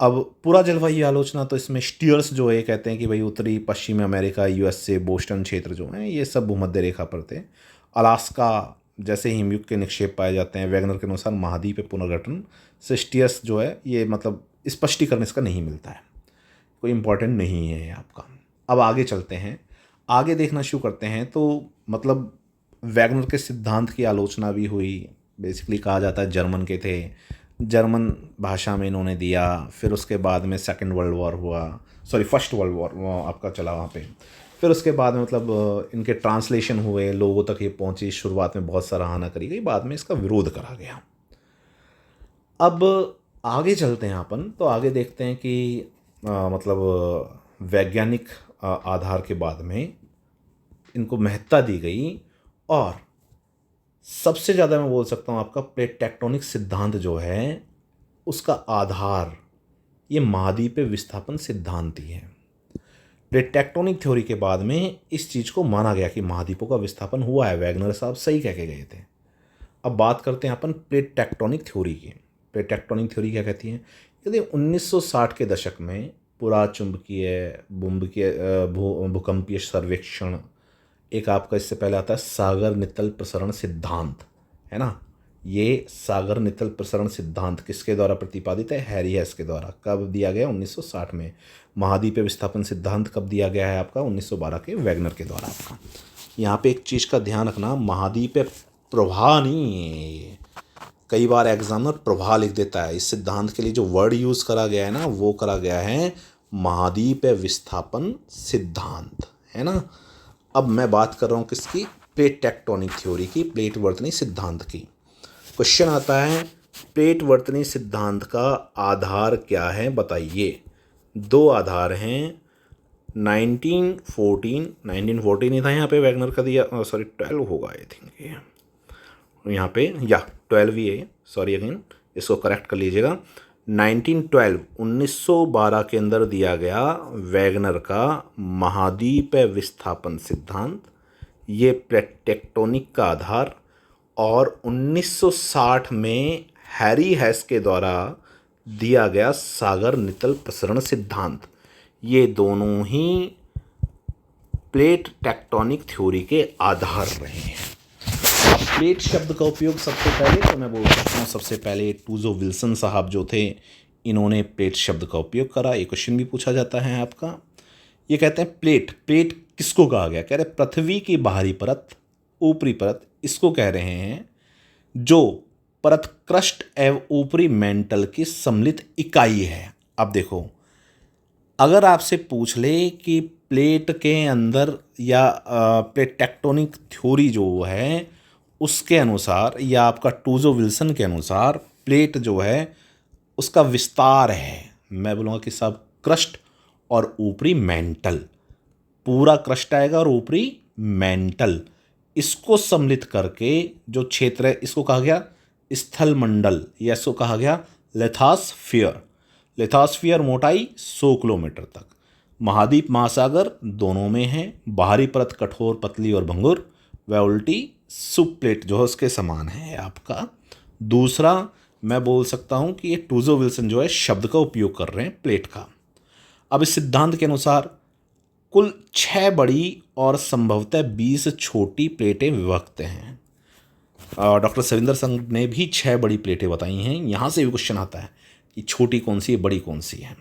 अब पूरा जलवायु आलोचना तो इसमें स्टीयर्स जो है कहते हैं कि भाई उत्तरी पश्चिमी अमेरिका, यूएसए, बोस्टन क्षेत्र जो हैं ये सब भूमध्य रेखा पर थे। अलास्का जैसे हिमयुग के निक्षेप पाए जाते हैं। वैगनर के अनुसार महाद्वीप पुनर्गठन से स्टीयर्स जो है ये मतलब स्पष्टीकरण इसका नहीं मिलता है, कोई इंपॉर्टेंट नहीं है आपका। अब आगे चलते हैं, आगे देखना शुरू करते हैं तो मतलब वैगनर के सिद्धांत की आलोचना भी हुई। बेसिकली कहा जाता है जर्मन के थे, जर्मन भाषा में इन्होंने दिया। फिर उसके बाद में सेकेंड वर्ल्ड वॉर हुआ, सॉरी फर्स्ट वर्ल्ड वॉर आपका चला वहाँ पे। फिर उसके बाद में मतलब इनके ट्रांसलेशन हुए, लोगों तक ये पहुँची। शुरुआत में बहुत सराहना करी गई, बाद में इसका विरोध करा गया। अब आगे चलते हैं अपन, तो आगे देखते हैं कि मतलब वैज्ञानिक आधार के बाद में इनको महत्ता दी गई, और सबसे ज़्यादा मैं बोल सकता हूँ आपका प्लेट टेक्टोनिक सिद्धांत जो है उसका आधार ये महाद्वीपीय विस्थापन सिद्धांत ही है। प्लेट टेक्टोनिक थ्योरी के बाद में इस चीज़ को माना गया कि महाद्वीपों का विस्थापन हुआ है। वैगनर साहब सही कह के गए थे। अब बात करते हैं अपन प्लेट टेक्टोनिक थ्योरी की। प्लेट टेक्टोनिक थ्योरी क्या कहती है? यदि 1960 के दशक में पुरा चुंबकीय भूकंपीय सर्वेक्षण एक आपका इससे पहले आता है सागर नितल प्रसरण सिद्धांत, है ना। ये सागर नितल प्रसरण सिद्धांत किसके द्वारा प्रतिपादित है? हैरी हेस के द्वारा। कब दिया गया? 1960 में। महाद्वीपीय विस्थापन सिद्धांत कब दिया गया है आपका? 1912 के वैगनर के द्वारा आपका। यहाँ पे एक चीज़ का ध्यान रखना, महाद्वीपीय प्रवाह नहीं है ये। कई बार एग्जामिनर प्रवाह लिख देता है। इस सिद्धांत के लिए जो वर्ड यूज़ करा गया है ना, वो करा गया है महाद्वीपीय विस्थापन सिद्धांत, है ना। अब मैं बात कर रहा हूँ किसकी? प्लेट टेक्टोनिक थ्योरी की, प्लेट वर्तनी सिद्धांत की। क्वेश्चन आता है प्लेट वर्तनी सिद्धांत का आधार क्या है बताइए। दो आधार हैं। 1914 ही था यहाँ पे वैगनर का दिया, सॉरी 12 होगा आई थिंक ये यहाँ पे, या 12 ही है, सॉरी अगेन इसको करेक्ट कर लीजिएगा। 1912 के अंदर दिया गया वैगनर का महाद्वीपीय विस्थापन सिद्धांत, ये प्लेट टेक्टोनिक का आधार, और 1960 में हैरी हेस के द्वारा दिया गया सागर नितल प्रसरण सिद्धांत, ये दोनों ही प्लेट टेक्टोनिक थ्योरी के आधार रहे हैं। अब प्लेट शब्द का उपयोग सबसे पहले तो मैं बोल सकता हूँ सबसे पहले टूजो विल्सन साहब जो थे, इन्होंने प्लेट शब्द का उपयोग करा। ये क्वेश्चन भी पूछा जाता है आपका। ये कहते हैं प्लेट, प्लेट किसको कहा गया? कह रहे पृथ्वी की बाहरी परत, ऊपरी परत, इसको कह रहे हैं जो परत क्रस्ट एवं ऊपरी मेंटल की सम्मिलित इकाई है। अब देखो, अगर आपसे पूछ ले कि प्लेट के अंदर या प्लेट टेक्टोनिक थ्योरी जो है उसके अनुसार या आपका टूजो विल्सन के अनुसार प्लेट जो है उसका विस्तार है, मैं बोलूँगा कि सब क्रस्ट और ऊपरी मेंटल, पूरा क्रस्ट आएगा और ऊपरी मेंटल, इसको सम्मिलित करके जो क्षेत्र है इसको कहा गया स्थल मंडल, या इसको कहा गया लिथोस्फीयर। लिथोस्फीयर मोटाई 100 किलोमीटर तक, महाद्वीप महासागर दोनों में है, बाहरी परत कठोर पतली और भंगुर, वह उल्टी सुप प्लेट जो है उसके समान है आपका। दूसरा मैं बोल सकता हूँ कि ये टूजो विल्सन जो है शब्द का उपयोग कर रहे हैं प्लेट का। अब इस सिद्धांत के अनुसार कुल 6 बड़ी और संभवतः 20 छोटी प्लेटें विभक्त हैं। डॉक्टर सविंदर संघ ने भी 6 बड़ी प्लेटें बताई हैं। यहाँ से भी क्वेश्चन आता है कि छोटी कौन सी है, बड़ी कौन सी है।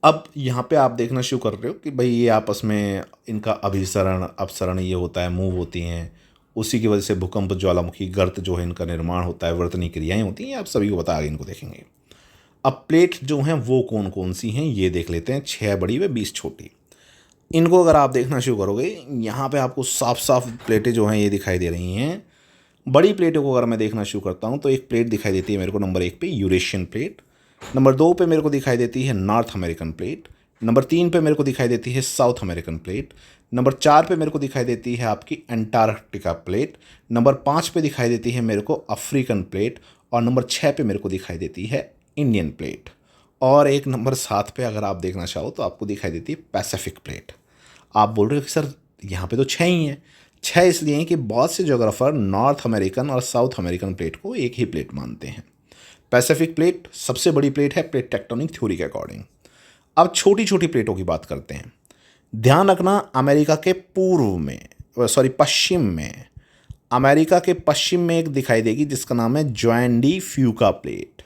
अब यहाँ पे आप देखना शुरू कर रहे हो कि भाई ये आपस में इनका अभिसरण अपसरण ये होता है, मूव होती हैं, उसी की वजह से भूकंप ज्वालामुखी गर्त जो है इनका निर्माण होता है, वर्तनी क्रियाएं होती हैं, आप सभी को बता आगे इनको देखेंगे। अब प्लेट जो हैं वो कौन कौन सी हैं ये देख लेते हैं। 6 बड़ी व 20 छोटी। इनको अगर आप देखना शुरू करोगे, यहाँ पे आपको साफ साफ प्लेटें जो हैं ये दिखाई दे रही हैं। बड़ी प्लेटों को अगर मैं देखना शुरू करता हूँ तो एक प्लेट दिखाई देती है मेरे को नंबर 1 पे यूरेशियन प्लेट, नंबर 2 पे मेरे को दिखाई देती है नॉर्थ अमेरिकन प्लेट, नंबर 3 पे मेरे को दिखाई देती है साउथ अमेरिकन प्लेट, नंबर 4 पे मेरे को दिखाई देती है आपकी अंटार्कटिका प्लेट, नंबर 5 पे दिखाई देती है मेरे को अफ्रीकन प्लेट, और नंबर 6 पे मेरे को दिखाई देती है इंडियन प्लेट, और एक नंबर 7 पे अगर आप देखना चाहो तो आपको दिखाई देती है पैसिफिक प्लेट। आप बोल रहे हो कि सर यहाँ पे तो 6 ही हैं। 6 इसलिए हैं कि बहुत से ज्योग्राफर नॉर्थ अमेरिकन और साउथ अमेरिकन प्लेट को एक ही प्लेट मानते हैं। पैसिफिक प्लेट सबसे बड़ी प्लेट है प्लेट टेक्टोनिक थ्योरी के अकॉर्डिंग। अब छोटी छोटी प्लेटों की बात करते हैं। ध्यान रखना, अमेरिका के पूर्व में, सॉरी पश्चिम में, अमेरिका के पश्चिम में एक दिखाई देगी जिसका नाम है जुआन डी फ्यूका प्लेट।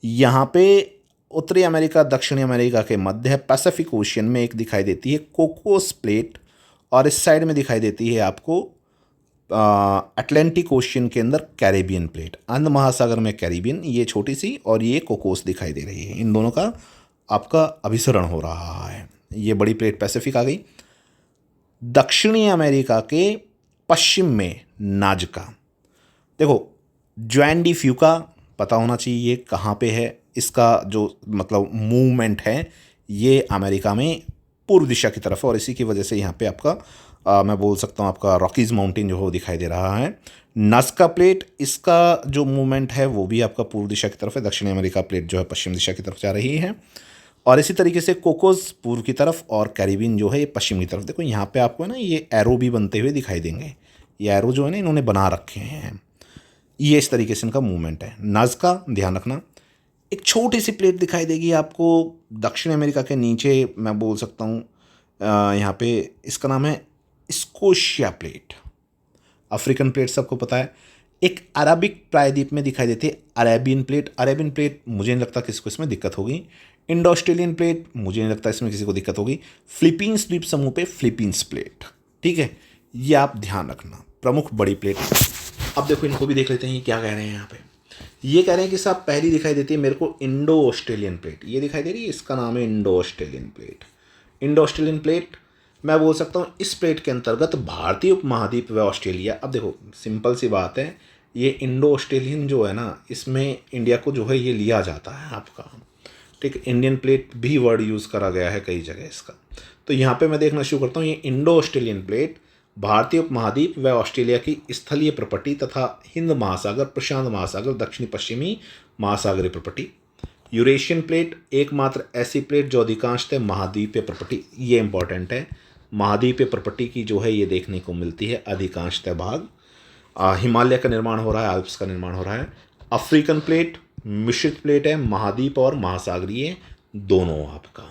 यहाँ पे उत्तरी अमेरिका दक्षिणी अमेरिका के मध्य पैसिफिक ओशियन में एक दिखाई देती है कोकोस प्लेट, और इस साइड में दिखाई देती है आपको अटलांटिक ओशियन के अंदर कैरेबियन प्लेट। अंध महासागर में कैरेबियन ये छोटी सी, और ये कोकोस दिखाई दे रही है। इन दोनों का आपका अभिसरण हो रहा है। ये बड़ी प्लेट पैसिफिक आ गई। दक्षिणी अमेरिका के पश्चिम में नाजका, देखो जुआन डी फ्यूका पता होना चाहिए ये कहाँ पे है। इसका जो मतलब मूवमेंट है ये अमेरिका में पूर्व दिशा की तरफ है, और इसी की वजह से यहाँ पे आपका मैं बोल सकता हूँ आपका रॉकीज माउंटेन जो है वो दिखाई दे रहा है। नाजका प्लेट, इसका जो मूवमेंट है वो भी आपका पूर्व दिशा की तरफ है। दक्षिणी अमेरिका प्लेट जो है पश्चिम दिशा की तरफ जा रही है, और इसी तरीके से कोकोस पूर्व की तरफ और कैरिबियन जो है ये पश्चिम की तरफ। देखो यहाँ पे आपको है ना ये एरो भी बनते हुए दिखाई देंगे। ये एरो जो है ना इन्होंने बना रखे हैं। ये इस तरीके से इनका मूवमेंट है। नाजका ध्यान रखना। एक छोटी सी प्लेट दिखाई देगी आपको दक्षिण अमेरिका के नीचे, मैं बोल सकता हूँ यहाँ पे, इसका नाम है स्कोशिया प्लेट। अफ्रीकन प्लेट सबको पता है। एक अरबिक प्रायद्वीप में दिखाई देती है अरेबियन प्लेट। अरेबियन प्लेट मुझे नहीं लगता किसी को इसमें दिक्कत होगी। इंडो ऑस्ट्रेलियन प्लेट मुझे नहीं लगता इसमें किसी को दिक्कत होगी। फिलीपींस द्वीप समूह पे फिलीपींस प्लेट, ठीक है, ये आप ध्यान रखना, प्रमुख बड़ी प्लेट। अब देखो इनको भी देख लेते हैं, ये क्या कह रहे हैं यहाँ पे। ये कह रहे हैं कि साहब पहली दिखाई देती है मेरे को इंडो ऑस्ट्रेलियन प्लेट, ये दिखाई दे रही है, इसका नाम है Indo Australian plate. Indo Australian plate मैं बोल सकता हूँ इस प्लेट के अंतर्गत भारतीय उपमहाद्वीप व ऑस्ट्रेलिया। अब देखो सिंपल सी बात है, ये इंडो ऑस्ट्रेलियन जो है ना, इसमें इंडिया को जो है ये लिया जाता है आपका, ठीक। इंडियन प्लेट भी वर्ड यूज़ करा गया है कई जगह इसका। तो यहाँ पे मैं देखना शुरू करता हूँ, ये इंडो ऑस्ट्रेलियन प्लेट भारतीय उपमहाद्वीप व ऑस्ट्रेलिया की स्थलीय प्रपट्टी तथा हिंद महासागर, प्रशांत महासागर, दक्षिणी पश्चिमी महासागरीय प्रपट्टी। यूरेशियन प्लेट एकमात्र ऐसी प्लेट जो अधिकांशतः महाद्वीपीय प्रपट्टी, ये इंपॉर्टेंट है, महाद्वीपीय प्रपट्टी की जो है ये देखने को मिलती है अधिकांशतः भाग। हिमालय का निर्माण हो रहा है, आल्प्स का निर्माण हो रहा है। अफ्रीकन प्लेट मिश्रित प्लेट है, महाद्वीप और महासागरीय दोनों आपका,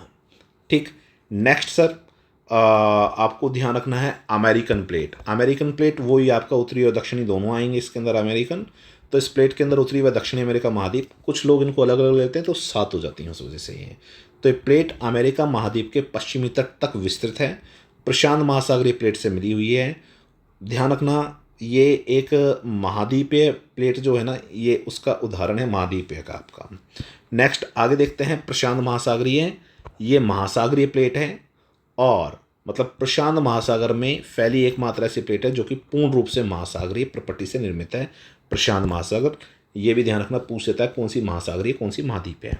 ठीक। नेक्स्ट सर आपको ध्यान रखना है अमेरिकन प्लेट। अमेरिकन प्लेट वही आपका उत्तरी और दक्षिणी दोनों आएंगे इसके अंदर अमेरिकन। तो इस प्लेट के अंदर उत्तरी व दक्षिणी अमेरिका महाद्वीप, कुछ लोग इनको अलग अलग लेते हैं तो 7 हो जाती हैं उस वजह से ये। तो ये प्लेट अमेरिका महाद्वीप के पश्चिमी तट तक विस्तृत है, प्रशांत महासागरीय प्लेट से मिली हुई है। ध्यान रखना ये एक महाद्वीपीय प्लेट जो है ना, ये उसका उदाहरण है महाद्वीपीय का आपका। नेक्स्ट आगे देखते हैं प्रशांत महासागरीय, ये महासागरीय प्लेट है और मतलब प्रशांत महासागर में फैली एकमात्र ऐसी प्लेट है जो कि पूर्ण रूप से महासागरीय प्रपट्टी से निर्मित है, प्रशांत महासागर। ये भी ध्यान रखना, पूछ लेता है कौन सी महासागरीय कौन सी महाद्वीपीय है।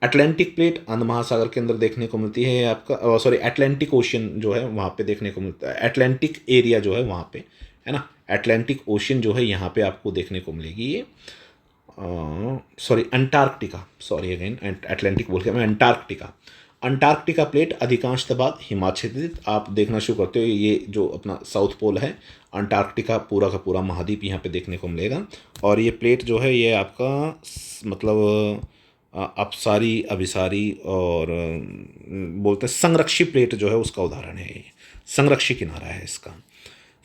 अटलांटिक प्लेट अंध महासागर के अंदर देखने को मिलती है आपका, सॉरी अटलांटिक ओशियन जो है वहाँ पे देखने को मिलता है, अटलांटिक एरिया जो है वहाँ पे है ना, अटलांटिक ओशियन जो है यहाँ पे आपको देखने को मिलेगी ये, sorry Antarctica, sorry again Atlantic बोल के मैं, अंटार्कटिका। अंटार्कटिका प्लेट अधिकांश भाग हिमाच्छादित, आप देखना शुरू करते हो ये जो अपना साउथ पोल है, अंटार्कटिका पूरा का पूरा महाद्वीप यहाँ पे देखने को मिलेगा। और ये प्लेट जो है ये आपका मतलब अपसारी, अभिसारी और बोलते हैं संरक्षी प्लेट जो है उसका उदाहरण है ये, संरक्षी किनारा है इसका।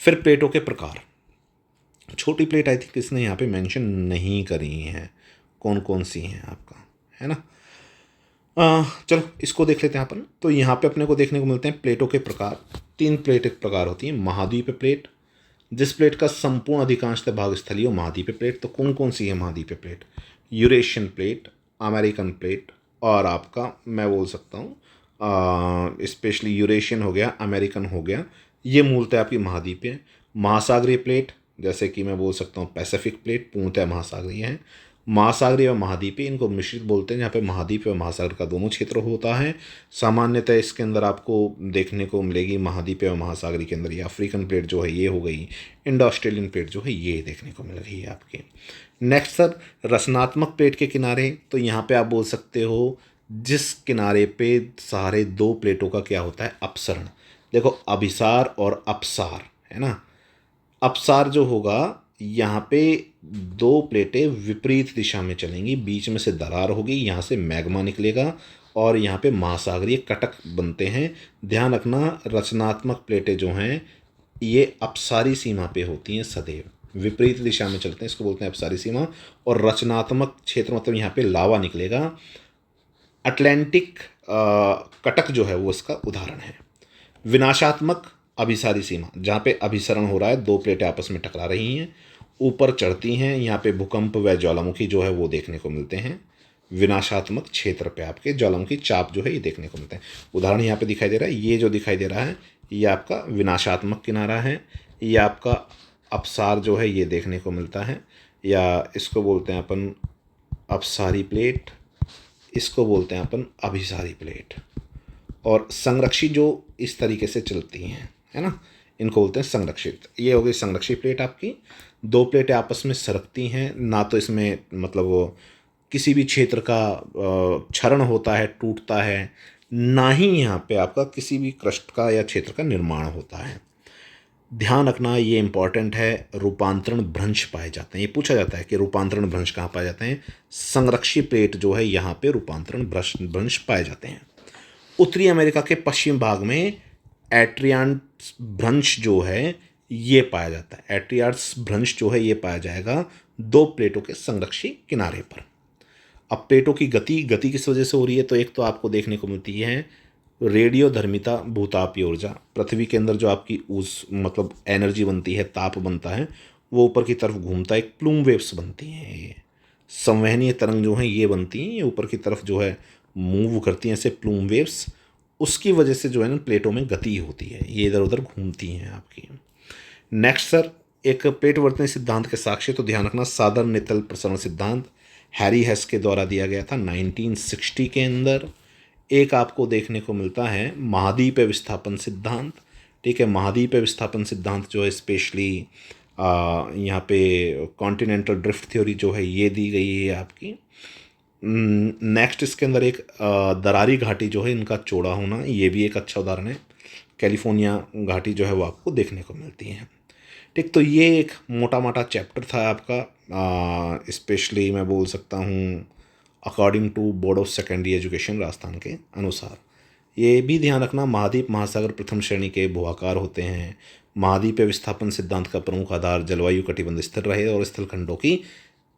फिर प्लेटों के प्रकार, छोटी प्लेट आई थिंक इसने यहाँ पे मेंशन नहीं करी है कौन कौन सी हैं आपका, है ना। चलो इसको देख लेते हैं अपन। तो यहाँ पे अपने को देखने को मिलते हैं प्लेटों के प्रकार। 3 प्लेट एक प्रकार होती हैं। महाद्वीपीय प्लेट, जिस प्लेट का संपूर्ण अधिकांशतः भाग स्थलीय हो, महाद्वीपीय प्लेट। तो कौन कौन सी है महाद्वीपीय plate? Eurasian plate, American plate और आपका मैं बोल सकता हूँ स्पेशली यूरेशियन हो गया, अमेरिकन हो गया, ये मूलतः आपकी महाद्वीपीय। महासागरीय प्लेट जैसे कि मैं बोल सकता हूँ पैसिफिक प्लेट, पूर्णतः महासागरीय है। महासागरीय व महाद्वीपीय इनको मिश्रित बोलते हैं, जहाँ पे महाद्वीप व महासागर का दोनों क्षेत्र होता है। सामान्यतः इसके अंदर आपको देखने को मिलेगी महाद्वीपीय व महासागरीय के अंदर ये अफ्रीकन प्लेट जो है ये हो गई, इंडो ऑस्ट्रेलियन प्लेट जो है ये देखने को मिल रही है आपके। नेक्स्ट सर रचनात्मक प्लेट के किनारे, तो यहाँ पे आप बोल सकते हो जिस किनारे पे सारे 2 प्लेटों का क्या होता है अपसरण। देखो अभिसार और अपसार है ना। अपसार जो होगा यहाँ पे 2 प्लेटें विपरीत दिशा में चलेंगी, बीच में से दरार होगी, यहाँ से मैग्मा निकलेगा और यहाँ पे महासागरीय कटक बनते हैं। ध्यान रखना रचनात्मक प्लेटें जो हैं ये अपसारी सीमा पे होती हैं, सदैव विपरीत दिशा में चलते हैं, इसको बोलते हैं अपसारी सीमा। और रचनात्मक क्षेत्र मतलब यहाँ पे लावा निकलेगा। अटलांटिक कटक जो है वो इसका उदाहरण है। विनाशात्मक अभिसारी सीमा, जहाँ पे अभिसरण हो रहा है, 2 प्लेटें आपस में टकरा रही हैं, ऊपर चढ़ती हैं, यहाँ पे भूकंप व ज्वालामुखी जो है वो देखने को मिलते हैं। विनाशात्मक क्षेत्र पे आपके ज्वालामुखी चाप जो है ये देखने को मिलते हैं। उदाहरण यहाँ पे दिखाई दे रहा है, ये जो दिखाई दे रहा है ये आपका विनाशात्मक किनारा है, ये आपका अपसार जो है ये देखने को मिलता है, या इसको बोलते हैं अपन अपसारी प्लेट, इसको बोलते हैं अपन अभिसारी प्लेट। और संरक्षित जो इस तरीके से चलती हैं है ना, इनको बोलते हैं संरक्षित। ये हो गई संरक्षित प्लेट आपकी। 2 प्लेटें आपस में सरकती हैं, ना तो इसमें मतलब वो किसी भी क्षेत्र का क्षरण होता है, टूटता है, ना ही यहाँ पे आपका किसी भी क्रस्ट का या क्षेत्र का निर्माण होता है। ध्यान रखना ये इंपॉर्टेंट है, रूपांतरण भ्रंश पाए जाते हैं। ये पूछा जाता है कि रूपांतरण भ्रंश कहाँ पाए जाते हैं। संरक्षित प्लेट जो है यहाँ पे रूपांतरण भ्रंश पाए जाते हैं। उत्तरी अमेरिका के पश्चिम भाग में एट्रियान भ्रंश जो है ये पाया जाता है। एट्रियार्ड्स भ्रंश जो है ये पाया जाएगा दो प्लेटों के संरक्षी किनारे पर। अब प्लेटों की गति किस वजह से हो रही है, तो एक तो आपको देखने को मिलती है रेडियोधर्मिता भूतापीय ऊर्जा। पृथ्वी के अंदर जो आपकी उस मतलब एनर्जी बनती है, ताप बनता है, वो ऊपर की तरफ घूमता है, एक प्लूम वेव्स बनती हैं। ये संवहनीय तरंग जो हैं ये बनती हैं, ये ऊपर की तरफ जो है मूव करती हैं ऐसे प्लूम वेव्स। उसकी वजह से जो है ना प्लेटों में गति होती है, ये इधर उधर घूमती हैं आपकी। नेक्स्ट सर, एक प्लेट वर्तनी सिद्धांत के साक्ष्य तो ध्यान रखना, सादर नितल प्रसरण सिद्धांत हैरी हेस के द्वारा दिया गया था 1960 के अंदर। एक आपको देखने को मिलता है महाद्वीपीय विस्थापन सिद्धांत। ठीक है, महाद्वीपीय विस्थापन सिद्धांत जो है स्पेशली यहाँ पे कॉन्टिनेंटल ड्रिफ्ट थ्योरी जो है ये दी गई है आपकी। नेक्स्ट इसके अंदर एक दरारी घाटी जो है इनका चौड़ा होना, ये भी एक अच्छा उदाहरण है। कैलिफोर्निया घाटी जो है वो आपको देखने को मिलती है। ठीक, तो ये एक मोटा मोटा चैप्टर था आपका, स्पेशली मैं बोल सकता हूँ according to board of secondary education Rajasthan के अनुसार। ये भी ध्यान रखना, महाद्वीप महासागर प्रथम श्रेणी के भूआकार होते हैं। महाद्वीपीय विस्थापन सिद्धांत का प्रमुख आधार जलवायु कटिबंध स्थिर रहे और स्थल खंडों की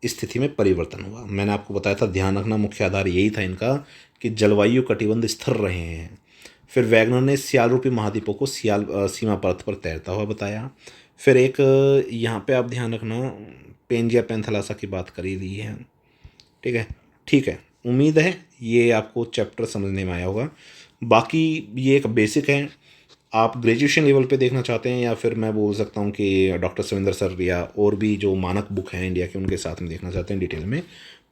स्थिति में परिवर्तन हुआ। मैंने आपको बताया था, ध्यान रखना मुख्य आधार यही था इनका कि जलवायु कटिबंध स्थिर रहे हैं। फिर वैगनर ने सियाल रूपी महाद्वीपों को सीमा परत पर तैरता हुआ बताया। फिर एक यहाँ पे आप ध्यान रखना पेंजिया पैंथेलासा की बात करी दी है। ठीक है, उम्मीद है ये आपको चैप्टर समझने में आया होगा। बाकी ये एक बेसिक है, आप ग्रेजुएशन लेवल पे देखना चाहते हैं या फिर मैं बोल सकता हूँ कि डॉक्टर सविंदर सर या और भी जो मानक बुक हैं इंडिया के उनके साथ में देखना चाहते हैं डिटेल में,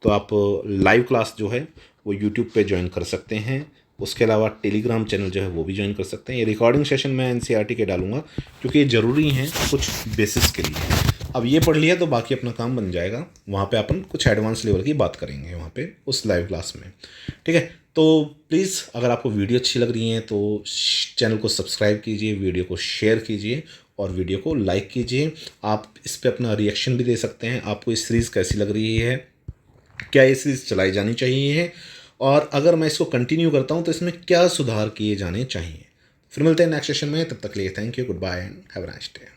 तो आप लाइव क्लास जो है वो यूट्यूब पे ज्वाइन कर सकते हैं। उसके अलावा टेलीग्राम चैनल जो है वो भी ज्वाइन कर सकते हैं। ये रिकॉर्डिंग सेशन मैं एनसीईआरटी के डालूंगा क्योंकि ये ज़रूरी हैं कुछ बेसिक्स के लिए। अब ये पढ़ लिया तो बाकी अपना काम बन जाएगा, वहाँ पे अपन कुछ एडवांस लेवल की बात करेंगे वहाँ पे उस लाइव क्लास में। ठीक है, तो प्लीज़ अगर आपको वीडियो अच्छी लग रही है तो चैनल को सब्सक्राइब कीजिए, वीडियो को शेयर कीजिए और वीडियो को लाइक कीजिए। आप इस पर अपना रिएक्शन भी दे सकते हैं, आपको इस सीरीज़ कैसी लग रही है, क्या ये सीरीज़ चलाई जानी चाहिए, और अगर मैं इसको कंटिन्यू करता हूँ तो इसमें क्या सुधार किए जाने चाहिए। फिर मिलते हैं नेक्स्ट सेशन में, तब तक के लिए thank you, goodbye and have a nice day.